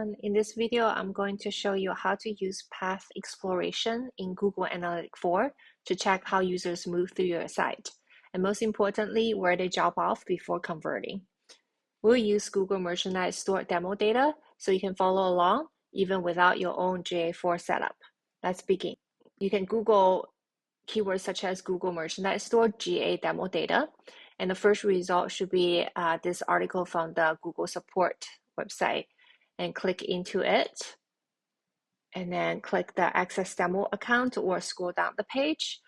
everyone. In this video, I'm going to show you how to use path exploration in Google Analytics 4 to check how users move through your site, and most importantly, where they drop off before converting. We'll use Google Merchandise Store demo data so you can follow along even without your own GA4 setup. Let's begin. You can Google keywords such as Google Merchandise Store GA demo data, and the first result should be this article from the Google support website, and click into it, and then click the access demo account or scroll down the page.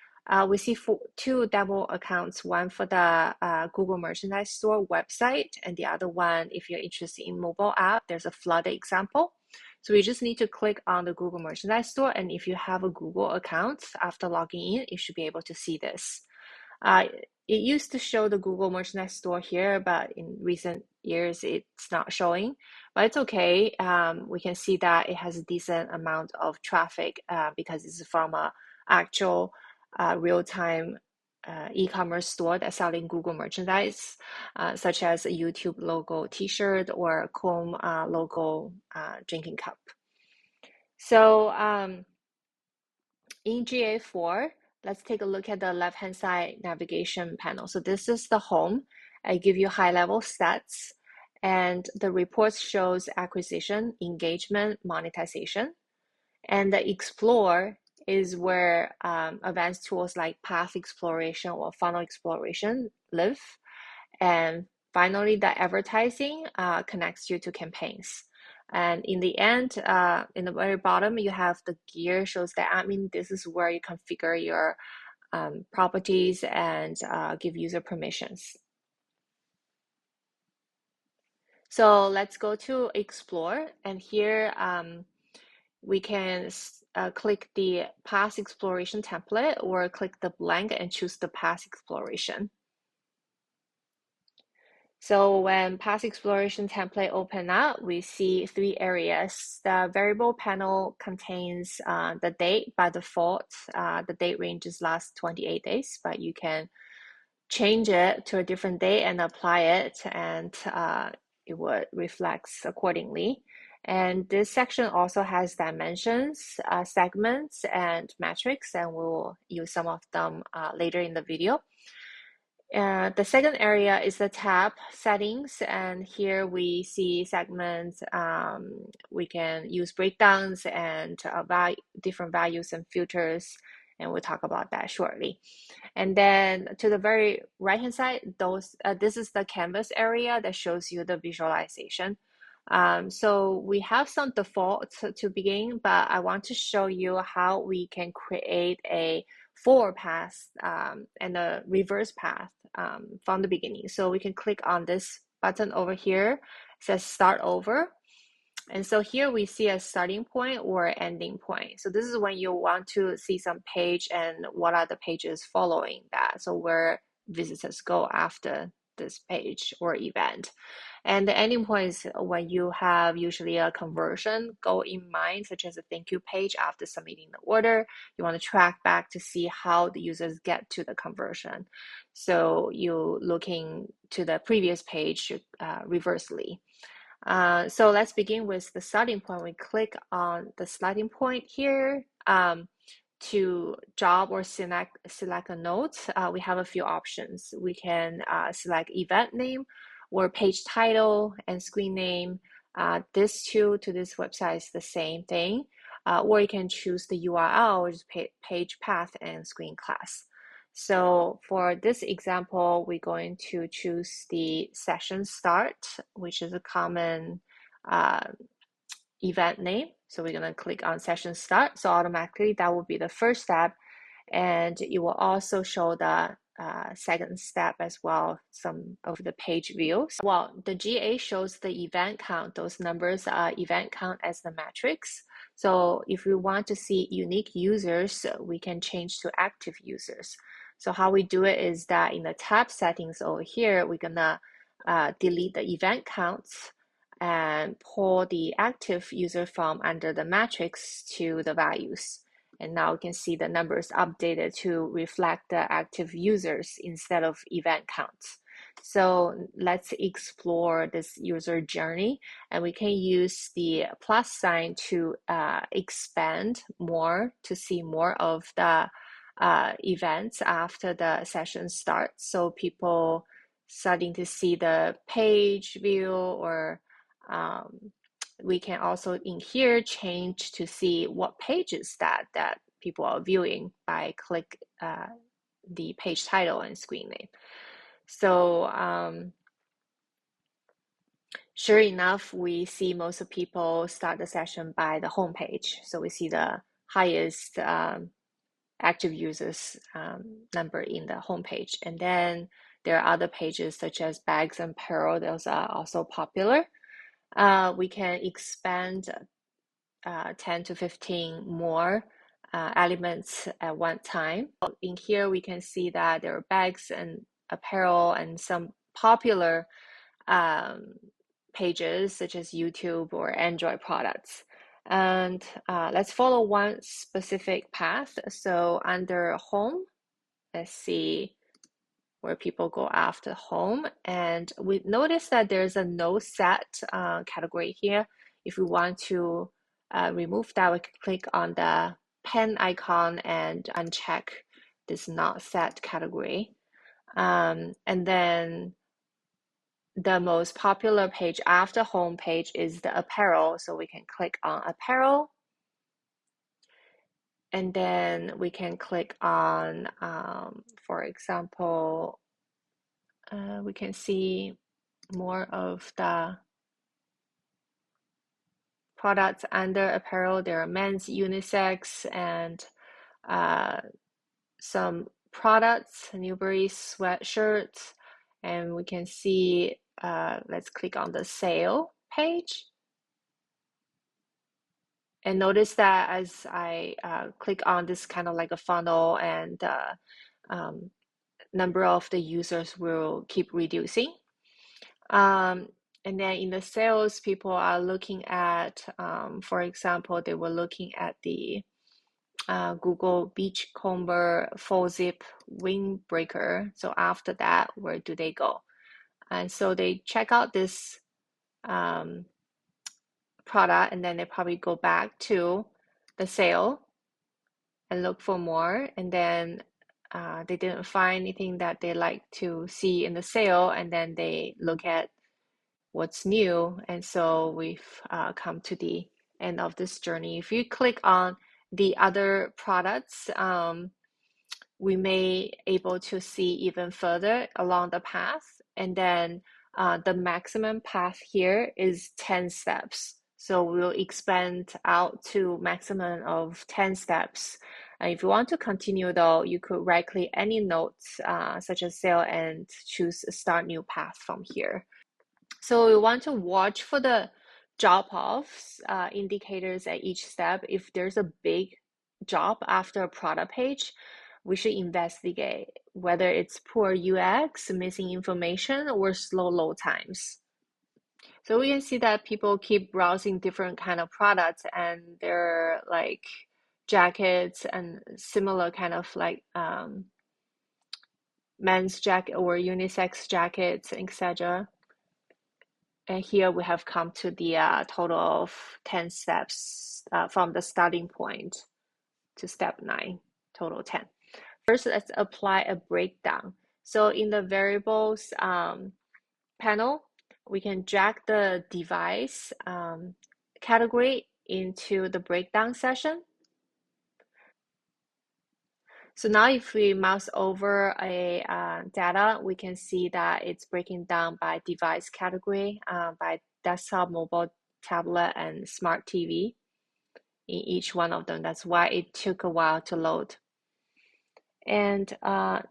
We see two demo accounts, one for the Google Merchandise Store website, and the other one, if you're interested in mobile app, there's a flooded example. So we just need to click on the Google Merchandise Store, and if you have a Google account, after logging in, you should be able to see this. It used to show the Google Merchandise Store here, but in recent years, it's not showing, but it's okay. We can see that it has a decent amount of traffic because it's from an actual real-time e-commerce store that's selling Google merchandise, such as a YouTube logo t-shirt or a Chrome logo drinking cup. So in GA4, let's take a look at the left-hand side navigation panel. So this is the home. I give you high-level stats, and the report shows acquisition, engagement, monetization. And the Explore is where advanced tools like path exploration or funnel exploration live. And finally, the advertising connects you to campaigns. And in the end, in the very bottom, you have the gear, shows the admin. This is where you configure your properties and give user permissions. So let's go to Explore, and here we can click the path exploration template or click the blank and choose the path exploration. So when path exploration template open up, we see three areas. The variable panel contains the date by default. The date range is last 28 days, but you can change it to a different date and apply it, and it would reflect accordingly. And this section also has dimensions, segments, and metrics, and we'll use some of them later in the video. The second area is the tab settings, and here we see segments. We can use breakdowns and different values and filters, and we'll talk about that shortly. And then to the very right hand side, this is the canvas area that shows you the visualization. So we have some defaults to begin, but I want to show you how we can create a forward path and a reverse path from the beginning. So we can click on this button over here. It says start over. And so here we see a starting point or ending point. So this is when you want to see some page and what are the pages following that. So where visitors go after this page or event. And the ending point is when you have usually a conversion goal in mind, such as a thank you page after submitting the order. You want to track back to see how the users get to the conversion. So you looking to the previous page reversely. So let's begin with the starting point. We click on the starting point here. To job or select a note, we have a few options. We can select event name or page title and screen name. This to this website is the same thing. Or you can choose the URL, which is page path and screen class. So for this example, we're going to choose the session start, which is a common event name. So we're going to click on session start. So automatically that will be the first step. And it will also show the second step as well, some of the page views. Well, the GA shows the event count. Those numbers are event count as the metrics. So if we want to see unique users, we can change to active users. So how we do it is that in the tab settings over here, we're gonna delete the event counts and pull the active user from under the metrics to the values. And now we can see the numbers updated to reflect the active users instead of event counts. So let's explore this user journey, and we can use the plus sign to expand more to see more of the events after the session starts. So people starting to see the page view, or we can also in here change to see what pages that people are viewing by click the page title and screen name. So sure enough, we see most of people start the session by the home page. So we see the highest active users number in the home page. And then there are other pages such as bags and apparel. Those are also popular. We can expand 10 to 15 more elements at one time. In here, we can see that there are bags and apparel and some popular pages such as YouTube or Android products. And let's follow one specific path. So under home, let's see where people go after home. And we notice that there's a no set category here. If we want to remove that, we can click on the pen icon and uncheck this not set category. And then the most popular page after home page is the apparel. So we can click on apparel. And then we can click on, for example, we can see more of the products under apparel. There are men's unisex and some products, Newbury sweatshirts, and we can see, let's click on the sale page. And notice that as I click on this kind of like a funnel, and number of the users will keep reducing. And then in the sales, people are looking at, for example, they were looking at the Google Beachcomber full zip windbreaker. So after that, where do they go? And so they check out this product, and then they probably go back to the sale and look for more. And then they didn't find anything that they like to see in the sale, and then they look at what's new. And so we've come to the end of this journey. If you click on the other products, we may able to see even further along the path. And then the maximum path here is 10 steps. So we'll expand out to maximum of 10 steps. If you want to continue though, you could right click any notes such as sale and choose start new path from here. So we want to watch for the drop-offs indicators at each step. If there's a big drop after a product page, we should investigate whether it's poor UX, missing information, or slow load times. So we can see that people keep browsing different kind of products, and they're like jackets and similar kind of like men's jacket or unisex jackets, etc. And here we have come to the total of 10 steps from the starting point to step 9, total 10. First, let's apply a breakdown. So in the variables panel, we can drag the device category into the breakdown session. So now if we mouse over a data, we can see that it's breaking down by device category, by desktop, mobile, tablet, and smart TV in each one of them. That's why it took a while to load. And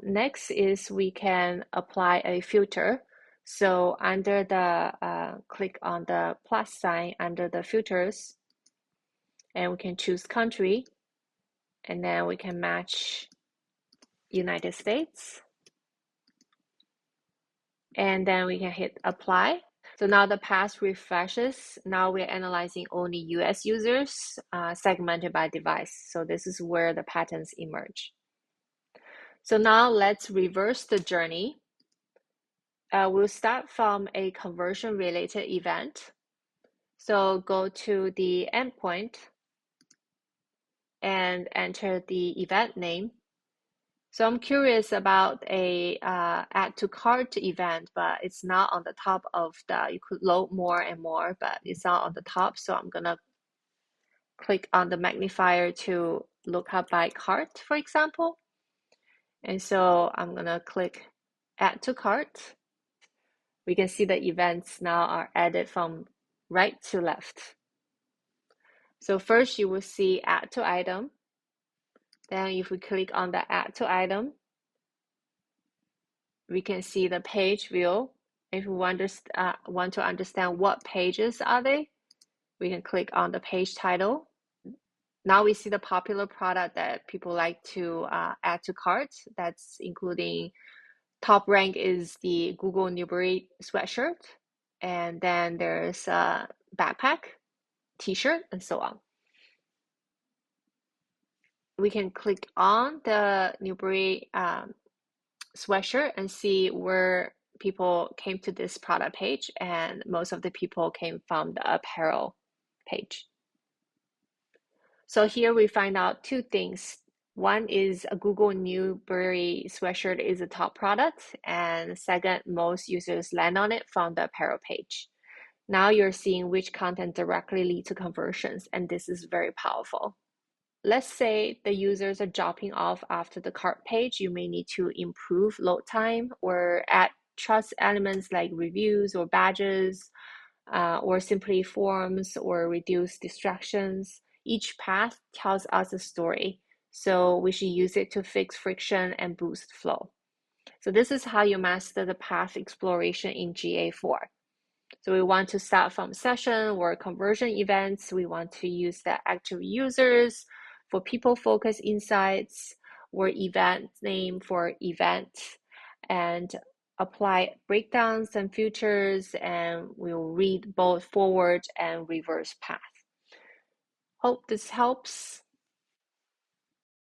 next is we can apply a filter. So under the, click on the plus sign under the filters, and we can choose country, and then we can match United States. And then we can hit apply. So now the path refreshes. Now we're analyzing only US users segmented by device. So this is where the patterns emerge. So now let's reverse the journey. We'll start from a conversion related event. So go to the endpoint and enter the event name. So I'm curious about a add to cart event, but it's not on the top of you could load more and more, but it's not on the top. So I'm gonna click on the magnifier to look up by cart, for example. And so I'm gonna click add to cart. We can see the events now are added from right to left. So first you will see add to item. Then if we click on the add to item, we can see the page view. If we want to understand what pages are they, we can click on the page title. Now we see the popular product that people like to add to cart. That's including top rank is the Google Newbery sweatshirt, and then there's a backpack, t-shirt, and so on. We can click on the Newbery sweatshirt and see where people came to this product page, and most of the people came from the apparel page. So here we find out two things. One is a Google Newbery sweatshirt is a top product, and second, most users land on it from the apparel page. Now you're seeing which content directly lead to conversions, and this is very powerful. Let's say the users are dropping off after the cart page. You may need to improve load time or add trust elements like reviews or badges, or simply forms or reduce distractions. Each path tells us a story, so we should use it to fix friction and boost flow. So this is how you master the path exploration in GA4. So we want to start from session or conversion events. We want to use the active users for people-focused insights, or event name for event, and apply breakdowns and futures, and we'll read both forward and reverse path. Hope this helps.